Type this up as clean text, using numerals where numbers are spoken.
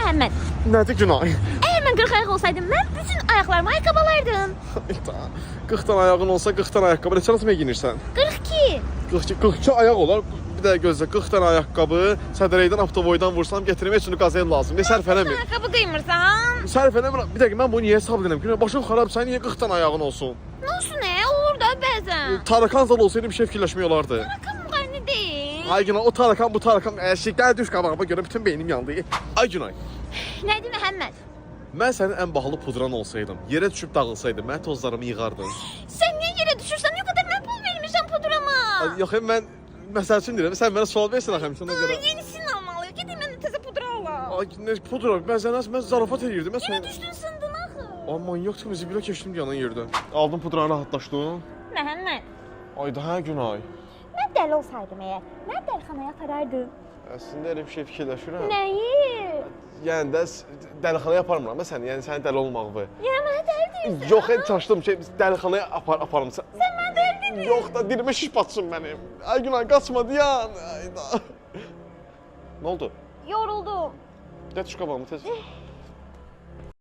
Məhəmməd, Nədir günah? əgər mən 40 ayaq olsaydım, mən bütün ayaqlarımı ayaqqabı alardım. 40 tane ayağın olsa 40 tane ayaqqabı neçə arasına giyinirsən? 42. 42 ayaq olar. Bir də gözlə 40 tane ayaqqabı sədərəkdən avtovoydan vursam gətirmək üçün qazayın lazım. Ne sərf eləmir. Ayaqqabı qıymırsan? Sərf eləmir. Bir dəqiqə mən bunu niyə hesab edirəm? Günah başın xarab, sən niyə 40 tane ayağın olsun? Nə olsun olur da bəzən. Tarakan zal olsaydı bir şey fikirləşmək olardı. Tarakan müğənni deyil. Ay Günay, o tarakan bu tarakan əşiklər düş qabağıma görə bütün beynim yandı. Ay Günay, Nədir Məhəmməd? mən sənin ən bahalı pudran olsaydım, yerə düşüb dağılsaydım, mən tozlarımı yığardım. Sən niyə yerə düşürsən? Nə qədər mən pul vermişəm pudrama? Ay, yox, mən məsəl üçün deyirəm, sən mənə sual versən axı həmişə ona görə. Yenisini almalıyıq. Gedin mən də təzə pudra alam. Ay, nə pudra? Mən zarafat edirdim. Mən Yenə sən düşdün sındın axı. Aman yox, tüm zibilə keçdim yanan yerdə. Aldım pudranı, rahatlaşdım. Məhəmməd, Ay daha Günay. mən dəli olsaydım əgər, mən dəlixanaya aparardım. Əslində elə bir şey fikirləşirəm. Nəyi? Yəni də dəlixanaya aparmıram mən səni, yəni sənin dəli olmağını. Yəni mənə dəli deyirsən? Yox, heç çaşdım şey, dəlixanaya aparım sən. Sən mənə dəli dedin. Yox da dilimə şiş batsın mənim. Ay Günay, qaçma dayan. Ay da. Nə oldu? Yoruldum. Gəl şu qabağımı tez.